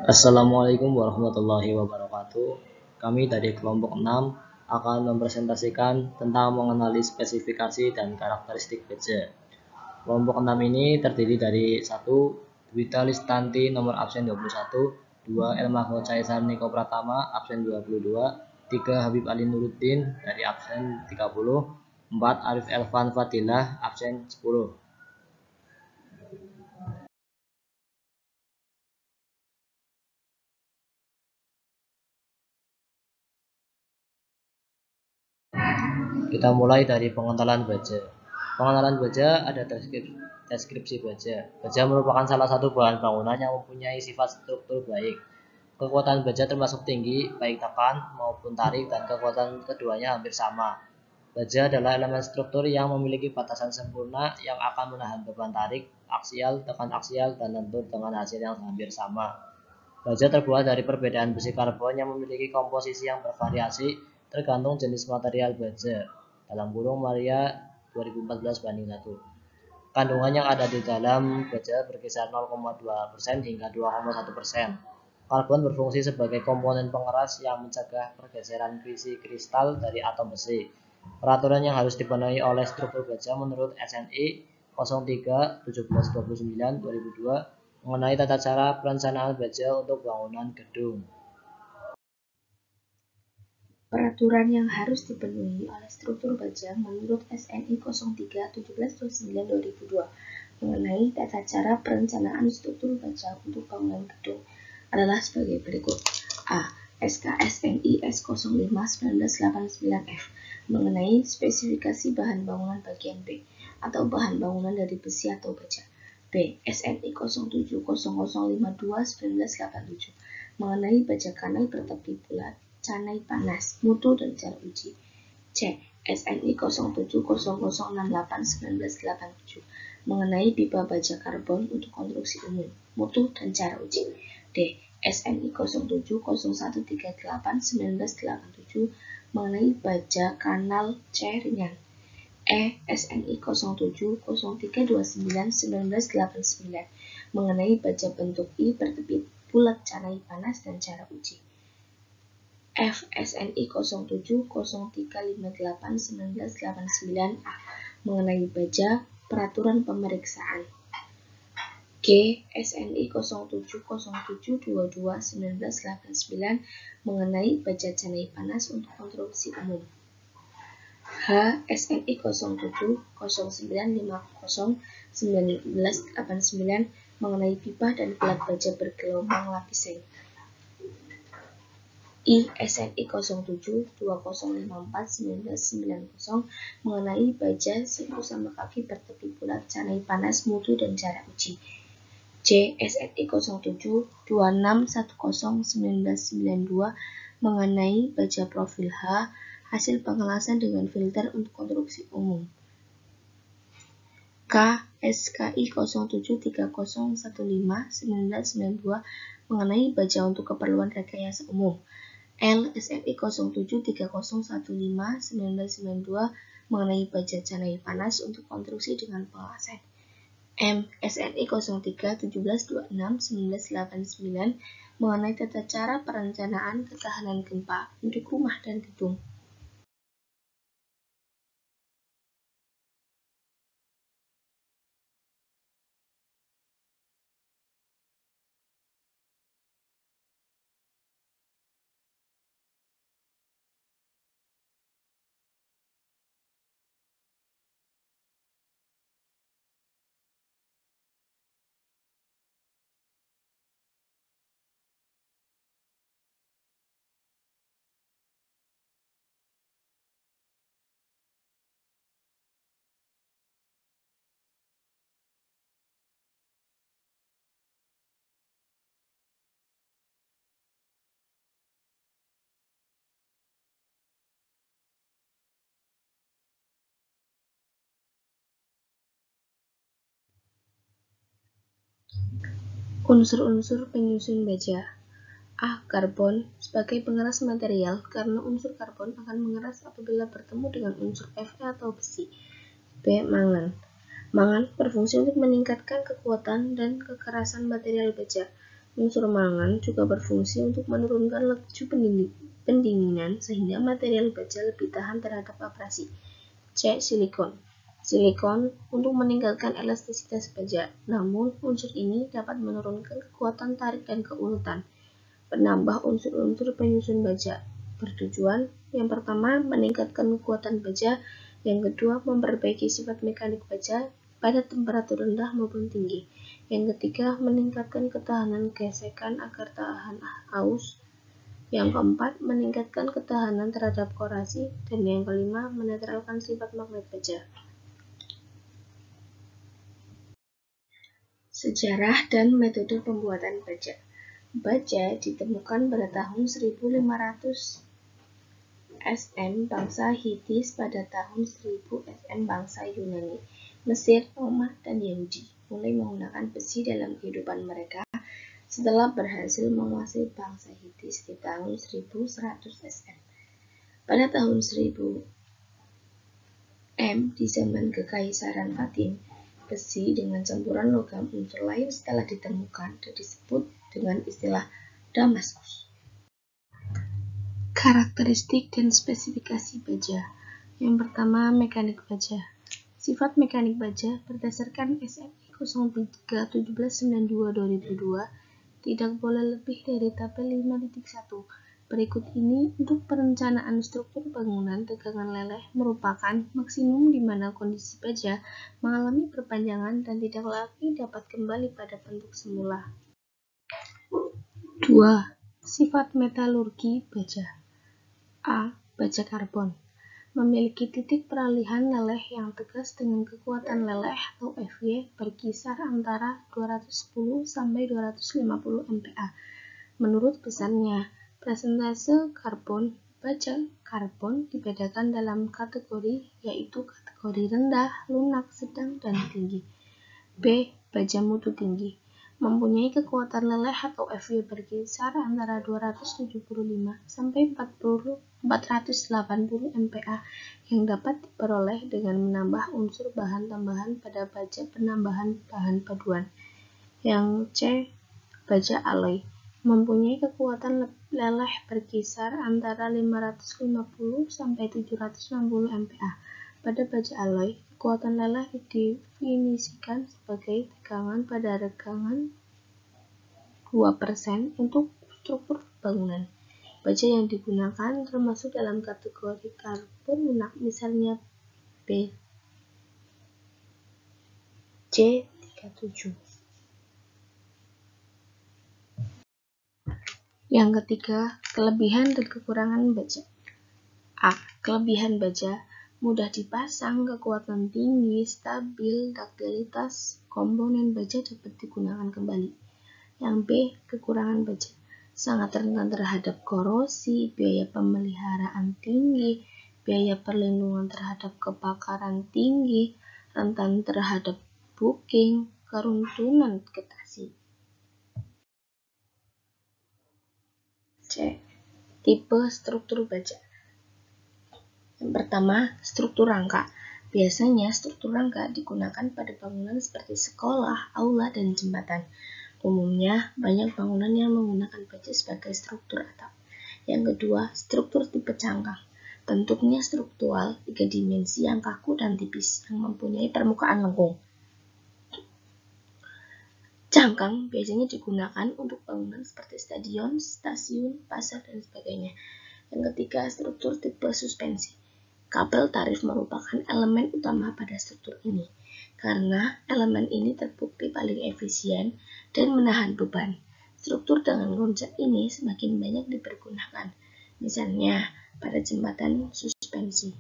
Assalamualaikum warahmatullahi wabarakatuh. Kami dari kelompok 6 akan mempresentasikan tentang mengenali spesifikasi dan karakteristik baja. Kelompok 6 ini terdiri dari 1. Dwita Listanti nomor absen 21, 2. Elmahmud Caesar Niko Pratama absen 22, 3. Habib Ali Nuruddin dari absen 30, 4. Arif Elvan Fadilah absen 10. Kita mulai dari pengenalan baja. Pengenalan baja ada deskripsi baja. Baja merupakan salah satu bahan bangunan yang mempunyai sifat struktur baik. Kekuatan baja termasuk tinggi, baik tekan maupun tarik, dan kekuatan keduanya hampir sama. Baja adalah elemen struktur yang memiliki batasan sempurna yang akan menahan beban tarik, aksial, tekan aksial, dan lentur dengan hasil yang hampir sama. Baja terbuat dari perbedaan besi karbon yang memiliki komposisi yang bervariasi tergantung jenis material baja. Dalam kurung Maria 2014:1. Kandungan yang ada di dalam baja berkisar 0,2% hingga 2,1%. Karbon berfungsi sebagai komponen pengeras yang mencegah pergeseran isi kristal dari atom besi. Peraturan yang harus dipenuhi oleh struktur baja menurut SNI 03-1729/2002 mengenai tata cara perencanaan baja untuk bangunan gedung. Peraturan yang harus dipenuhi oleh struktur baja menurut SNI 03-1729/2002 mengenai tata cara perencanaan struktur baja untuk bangunan gedung adalah sebagai berikut. A. SKSNI S05-1989F mengenai spesifikasi bahan bangunan bagian B atau bahan bangunan dari besi atau baja. B. SNI 07-0052-1987 mengenai baja kanal bertepi bulat, canai panas, mutu dan cara uji. C. SNI 07-0068-1987 mengenai pipa baja karbon untuk konstruksi umum, mutu dan cara uji. D. SNI 07-0138-1987 mengenai baja kanal C ringan. E. SNI 07-0329-1989 mengenai baja bentuk I bertepi bulat canai panas dan cara uji. F. SNI 07-0358-1989A mengenai baja peraturan pemeriksaan. G. SNI 07-0722-1989 mengenai baja canai panas untuk konstruksi umum. H. SNI 07-0950-1989 mengenai pipa dan pelat baja bergelombang lapis seng. I. SNI 07-2054-1990 mengenai baja siku sama kaki bertepi bulat canai panas mutu dan cara uji. J. SNI 07-2610-1992 mengenai baja profil H hasil pengelasan dengan filter untuk konstruksi umum. K. SKI 07-3015-1992 mengenai baja untuk keperluan rekayasa umum. L. SNI 07-3015-1992 mengenai baja canai panas untuk konstruksi dengan pengelasan. M. SNI 03-1726-1989 mengenai tata cara perencanaan ketahanan gempa untuk rumah dan gedung. Unsur-unsur penyusun baja. A. Karbon sebagai pengeras material karena unsur karbon akan mengeras apabila bertemu dengan unsur Fe atau besi. B. Mangan. Mangan berfungsi untuk meningkatkan kekuatan dan kekerasan material baja. Unsur mangan juga berfungsi untuk menurunkan laju pendinginan sehingga material baja lebih tahan terhadap abrasi. C. Silikon. Silikon untuk meningkatkan elastisitas baja, namun unsur ini dapat menurunkan kekuatan tarik dan keuletan. Penambah unsur-unsur penyusun baja bertujuan yang pertama meningkatkan kekuatan baja, yang kedua memperbaiki sifat mekanik baja pada temperatur rendah maupun tinggi, yang ketiga meningkatkan ketahanan gesekan agar tahan aus, yang keempat meningkatkan ketahanan terhadap korasi, dan yang kelima menetralkan sifat magnet baja. Sejarah dan metode pembuatan baja. Baja ditemukan pada tahun 1500 SM bangsa Hittis pada tahun 1000 SM bangsa Yunani, Mesir, Roma, dan Yahudi mulai menggunakan besi dalam kehidupan mereka setelah berhasil menguasai bangsa Hittis di tahun 1100 SM. Pada tahun 1000 M di zaman Kekaisaran Fatim, besi dengan campuran logam unsur lain telah ditemukan dan disebut dengan istilah Damaskus. Karakteristik dan spesifikasi baja. Yang pertama, mekanik baja. Sifat mekanik baja berdasarkan SME 03-1792-2002 tidak boleh lebih dari tabel 5.1. Berikut ini untuk perencanaan struktur bangunan tegangan leleh merupakan maksimum di mana kondisi baja mengalami perpanjangan dan tidak lagi dapat kembali pada bentuk semula. 2. Sifat metalurgi baja. A. Baja karbon memiliki titik peralihan leleh yang tegas dengan kekuatan leleh atau Fy berkisar antara 210 sampai 250 MPa. Menurut pesannya, presentase karbon baja karbon dibedakan dalam kategori, yaitu kategori rendah, lunak, sedang, dan tinggi. B. Baja mutu tinggi mempunyai kekuatan leleh atau Fy berkisar antara 275 sampai 480 MPa yang dapat diperoleh dengan menambah unsur bahan tambahan pada baja penambahan bahan paduan. Yang C. Baja alloy mempunyai kekuatan leleh berkisar antara 550 sampai 760 MPa. Pada baja alloy, kekuatan leleh didefinisikan sebagai tegangan pada regangan 2% untuk struktur bangunan. Baja yang digunakan termasuk dalam kategori karbon lunak, misalnya B. J37. Yang ketiga, kelebihan dan kekurangan baja. A. Kelebihan baja mudah dipasang, kekuatan tinggi, stabil, duktilitas komponen baja dapat digunakan kembali. Yang B. Kekurangan baja sangat rentan terhadap korosi, biaya pemeliharaan tinggi, biaya perlindungan terhadap kebakaran tinggi, rentan terhadap booking, keruntuhan getasi. C. Tipe struktur baja. Yang pertama, struktur rangka. Biasanya struktur rangka digunakan pada bangunan seperti sekolah, aula, dan jembatan. Umumnya, banyak bangunan yang menggunakan baja sebagai struktur atap. Yang kedua, struktur tipe cangkang. Bentuknya struktural, 3 dimensi yang kaku dan tipis, yang mempunyai permukaan lengkung. Cangkang biasanya digunakan untuk bangunan seperti stadion, stasiun, pasar, dan sebagainya. Yang ketiga, struktur tipe suspensi. Kabel tarif merupakan elemen utama pada struktur ini, karena elemen ini terbukti paling efisien dan menahan beban. Struktur dengan konsep ini semakin banyak dipergunakan, misalnya pada jembatan suspensi.